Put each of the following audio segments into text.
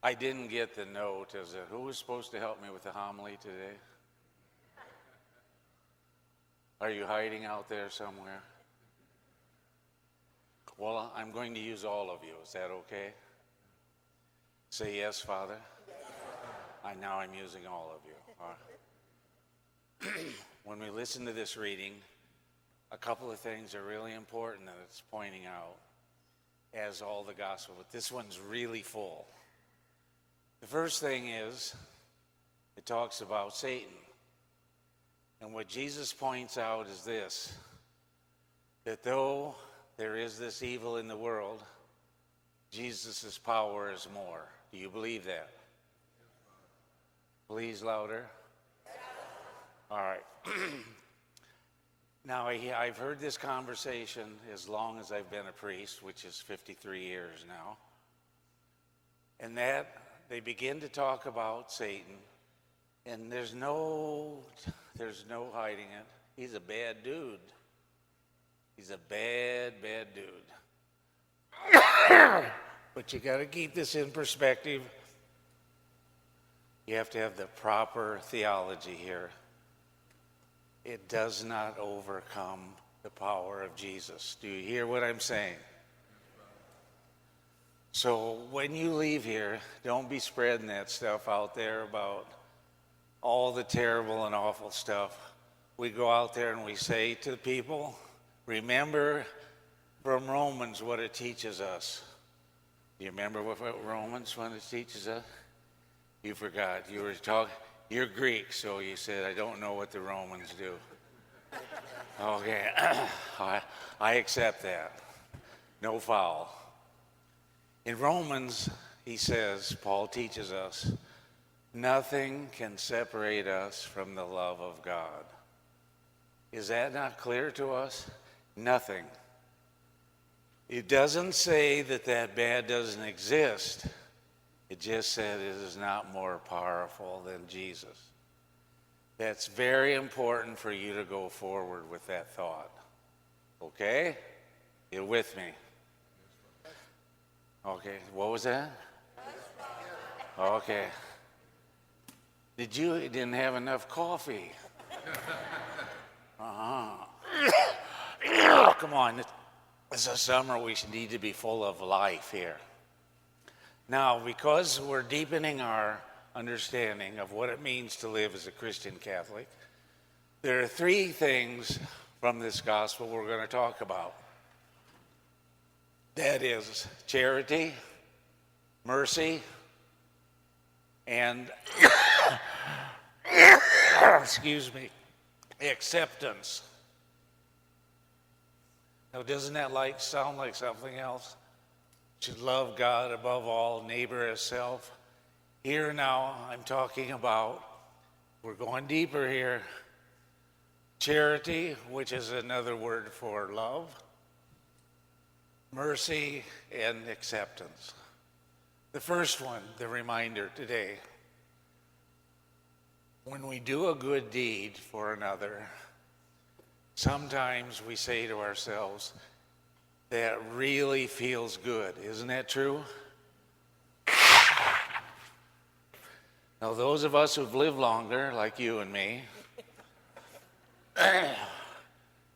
I didn't get the note as a, who was supposed to help me with the homily today? Are you hiding out there somewhere? Well, I'm going to use all of you. Is that okay? Say yes, Father. Now I'm using all of you. All right. When we listen to this reading, a couple of things are really important that it's pointing out, as all the gospel, but this one's really full. The first thing is, it talks about Satan. And what Jesus points out is this, that though there is this evil in the world, Jesus' power is more. Do you believe that? Please, louder. All right. Now, I've heard this conversation as long as I've been a priest, which is 53 years now. And that they begin to talk about Satan, and there's no hiding it. He's a bad dude. He's a bad dude. But you got to keep this in perspective. You have to have the proper theology here. It does not overcome the power of Jesus. Do you hear what I'm saying? So when you leave here, don't be spreading that stuff out there about all the terrible and awful stuff. We go out there and we say to the people, remember from Romans what it teaches us. Do you remember what Romans, when it teaches us? You forgot. You were talking. You're Greek, so you said, I don't know what the Romans do. Okay, I accept that. No foul. In Romans, he says, Paul teaches us, nothing can separate us from the love of God. Is that not clear to us? Nothing. It doesn't say that bad doesn't exist. It just said it is not more powerful than Jesus. That's very important for you to go forward with that thought. Okay? You with me? Okay, what was that? Okay. You didn't have enough coffee? Come on, it's a summer, we should need to be full of life here. Now, because we're deepening our understanding of what it means to live as a Christian Catholic, there are three things from this gospel we're going to talk about. That is charity, mercy, and acceptance. Now, doesn't that sound like something else? Should love God above all, neighbor as self. Here now, I'm talking about, we're going deeper here, charity, which is another word for love, mercy, and acceptance. The first one, the reminder today, when we do a good deed for another, sometimes we say to ourselves, that really feels good. Isn't that true? Now, those of us who've lived longer, like you and me,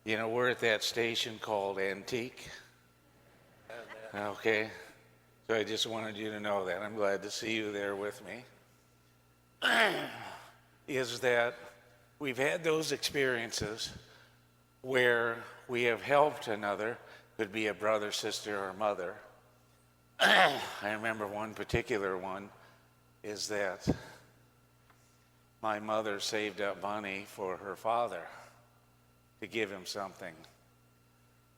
we're at that station called Antique. Okay? So I just wanted you to know that. I'm glad to see you there with me. Is that we've had those experiences where we have helped another. Could be a brother, sister, or mother. I remember one particular one is that my mother saved up money for her father to give him something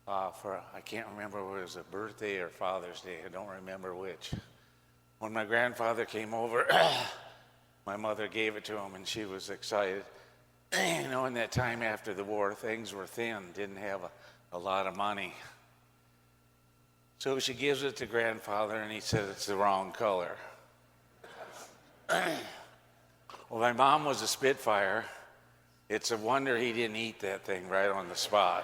for, I can't remember whether it was a birthday or Father's Day. I don't remember which. When my grandfather came over, my mother gave it to him, and she was excited. In that time after the war, things were thin, didn't have a lot of money. So she gives it to grandfather, and he said it's the wrong color. Well, my mom was a Spitfire. It's a wonder he didn't eat that thing right on the spot.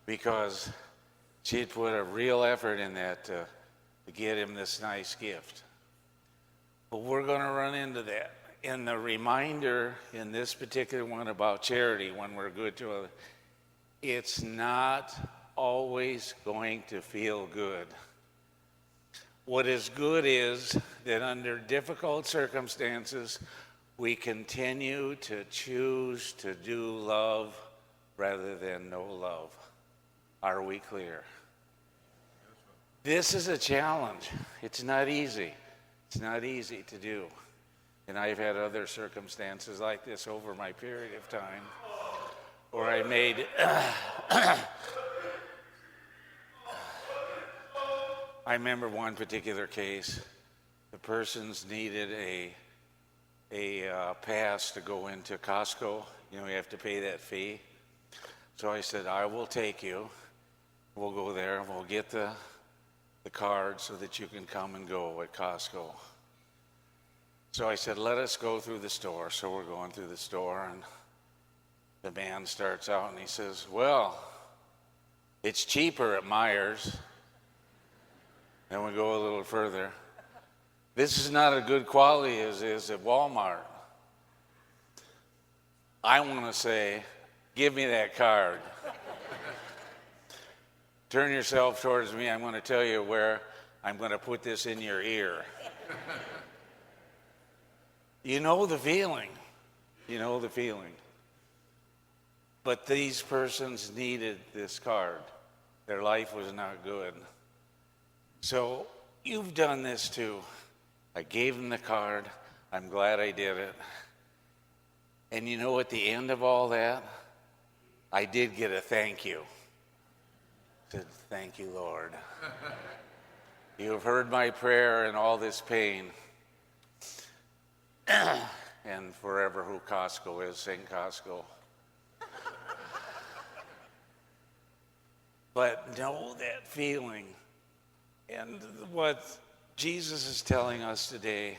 Because she had put a real effort in that to get him this nice gift. But we're going to run into that. And the reminder in this particular one about charity, when we're good to others, it's not always going to feel good. What is good is that under difficult circumstances, we continue to choose to do love rather than no love. Are we clear? This is a challenge. It's not easy. It's not easy to do. And I've had other circumstances like this over my period of time where I made I remember one particular case. The persons needed a pass to go into Costco. You know, you have to pay that fee. So I said, I will take you. We'll go there and we'll get the card so that you can come and go at Costco. So I said, let us go through the store. So we're going through the store, and the man starts out and he says, well, it's cheaper at Myers. Then we go a little further. This is not a good quality as is at Walmart. I want to say, give me that card. Turn yourself towards me. I'm going to tell you where I'm going to put this in your ear. You know the feeling. You know the feeling. But these persons needed this card. Their life was not good. So you've done this too. I gave them the card. I'm glad I did it. And you know, at the end of all that, I did get a thank you. I said, thank you, Lord. You have heard my prayer in all this pain. And forever who Costco is, sing Costco. But know that feeling. And what Jesus is telling us today,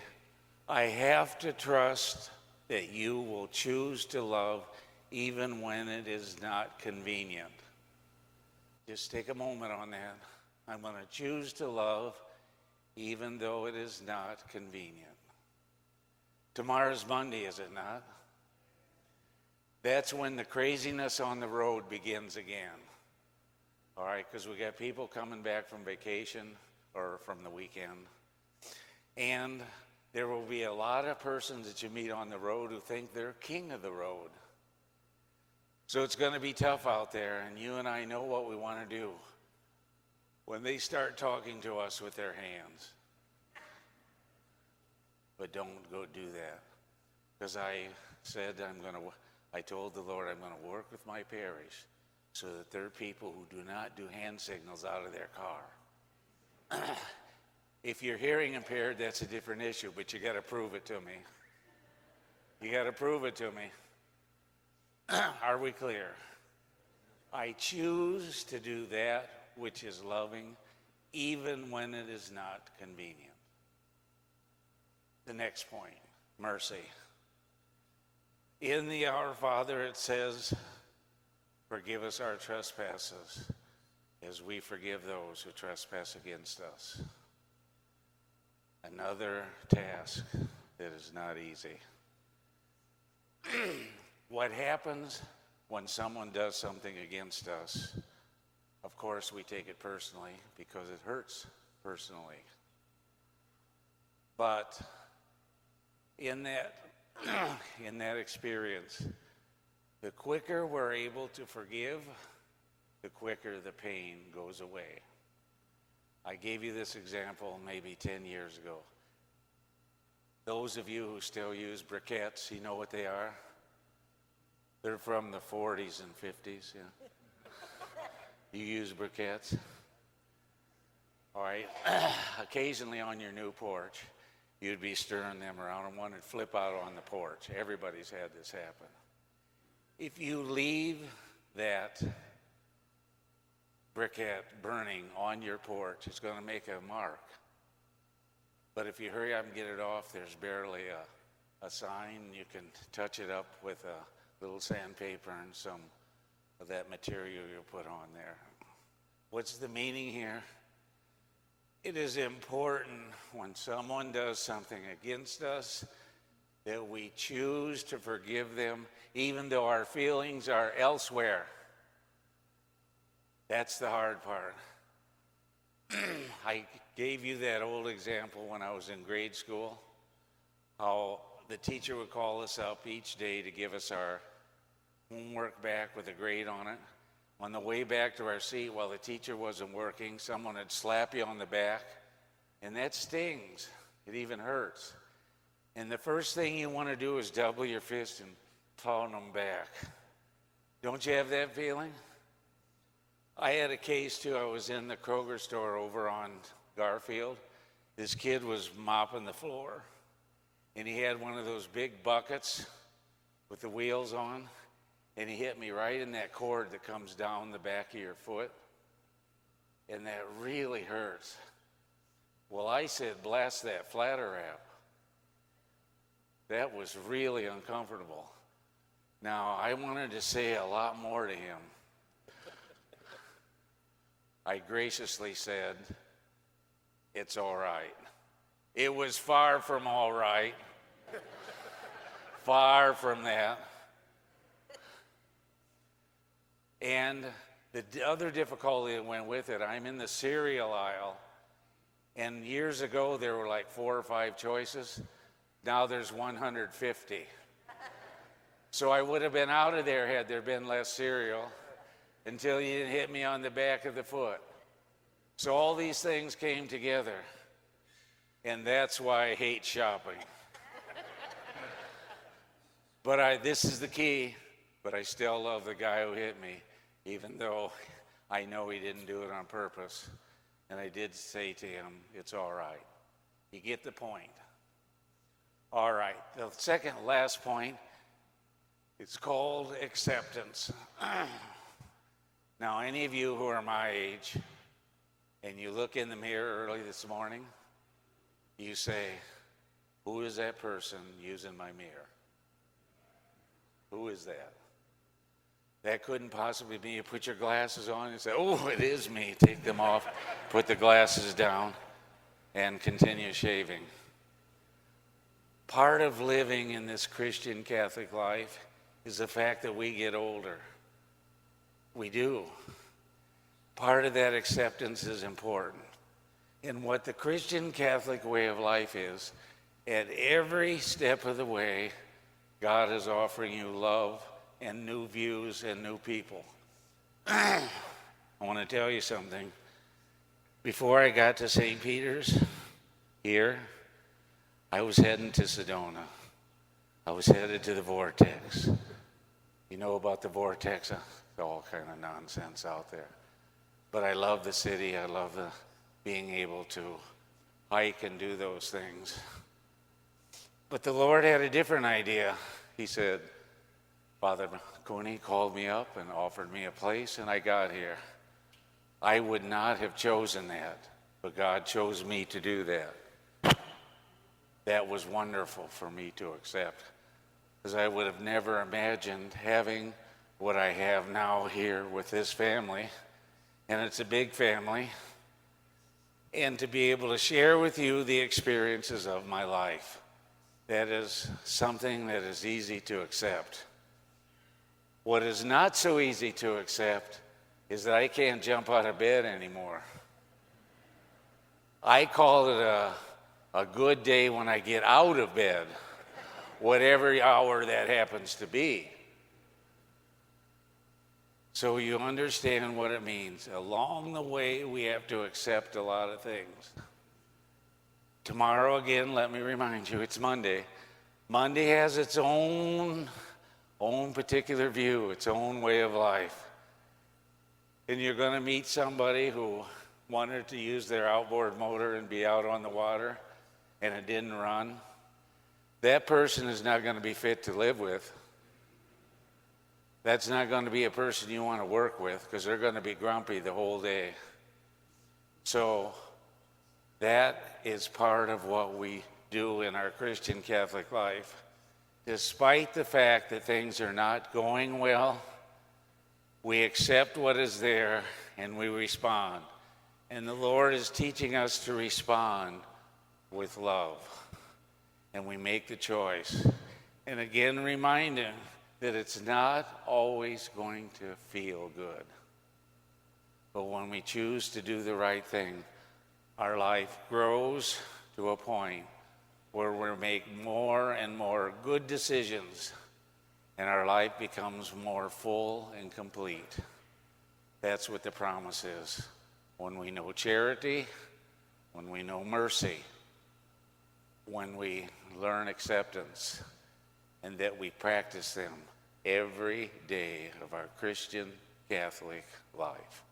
I have to trust that you will choose to love even when it is not convenient. Just take a moment on that. I'm going to choose to love even though it is not convenient. Tomorrow's Monday, is it not? That's when the craziness on the road begins again. All right, because we got people coming back from vacation or from the weekend. And there will be a lot of persons that you meet on the road who think they're king of the road. So it's going to be tough out there, and you and I know what we want to do when they start talking to us with their hands. But don't go do that. Because I told the Lord I'm going to work with my parish so that there are people who do not do hand signals out of their car. If you're hearing impaired, that's a different issue, but you got to prove it to me. You got to prove it to me. Are we clear? I choose to do that which is loving, even when it is not convenient. The next point, mercy. In the Our Father, it says, forgive us our trespasses as we forgive those who trespass against us. Another task that is not easy. What happens when someone does something against us? Of course, we take it personally because it hurts personally. But in that experience, the quicker we're able to forgive, the quicker the pain goes away. I gave you this example maybe 10 years ago. Those of you who still use briquettes, you know what they are? They're from the 40s and 50s, yeah. You use briquettes? All right. Occasionally on your new porch, you'd be stirring them around and one would flip out on the porch. Everybody's had this happen. If you leave that briquette burning on your porch, it's going to make a mark. But if you hurry up and get it off, there's barely a sign. You can touch it up with a little sandpaper and some of that material you'll put on there. What's the meaning here? It is important when someone does something against us that we choose to forgive them even though our feelings are elsewhere. That's the hard part. I gave you that old example when I was in grade school, how the teacher would call us up each day to give us our homework back with a grade on it. On the way back to our seat, while the teacher wasn't working, someone would slap you on the back, and that stings. It even hurts. And the first thing you want to do is double your fist and pound them back. Don't you have that feeling? I had a case too. I was in the Kroger store over on Garfield. This kid was mopping the floor, and he had one of those big buckets with the wheels on, and he hit me right in that cord that comes down the back of your foot, and that really hurts. Well, I said, blast that flatter wrap. That was really uncomfortable. Now, I wanted to say a lot more to him. I graciously said, it's all right. It was far from all right. Far from that. And the other difficulty that went with it, I'm in the cereal aisle, and years ago there were like 4 or 5 choices. Now there's 150. So I would have been out of there had there been less cereal, until you didn't hit me on the back of the foot. So all these things came together, and that's why I hate shopping. But this is the key, but I still love the guy who hit me, even though I know he didn't do it on purpose. And I did say to him, it's all right. You get the point. All right, the second last point, it's called acceptance. Now, any of you who are my age, and you look in the mirror early this morning, you say, who is that person using my mirror? Who is that? That couldn't possibly be you. Put your glasses on and say, oh, it is me. Take them off, put the glasses down, and continue shaving. Part of living in this Christian Catholic life is the fact that we get older. We do. Part of that acceptance is important. And what the Christian Catholic way of life is, at every step of the way, God is offering you love and new views and new people. I want to tell you something. Before I got to St. Peter's here, I was heading to Sedona. I was headed to the Vortex. You know about the Vortex? All kind of nonsense out there. But I love the city. I love being able to hike and do those things. But the Lord had a different idea. He said, Father Cooney called me up and offered me a place, and I got here. I would not have chosen that, but God chose me to do that. That was wonderful for me to accept, because I would have never imagined having what I have now here with this family, and it's a big family, and to be able to share with you the experiences of my life. That is something that is easy to accept. What is not so easy to accept is that I can't jump out of bed anymore. I call it a good day when I get out of bed, whatever hour that happens to be. So you understand what it means. Along the way, we have to accept a lot of things. Tomorrow, again, let me remind you, it's Monday. Monday has its own particular view, its own way of life. And you're going to meet somebody who wanted to use their outboard motor and be out on the water, and it didn't run. That person is not going to be fit to live with. That's not going to be a person you want to work with, because they're going to be grumpy the whole day. So that is part of what we do in our Christian Catholic life. Despite the fact that things are not going well, we accept what is there and we respond. And the Lord is teaching us to respond with love. And we make the choice. And again, reminding that it's not always going to feel good. But when we choose to do the right thing, our life grows to a point where we make more and more good decisions, and our life becomes more full and complete. That's what the promise is. When we know charity, when we know mercy, when we learn acceptance, and that we practice them every day of our Christian Catholic life.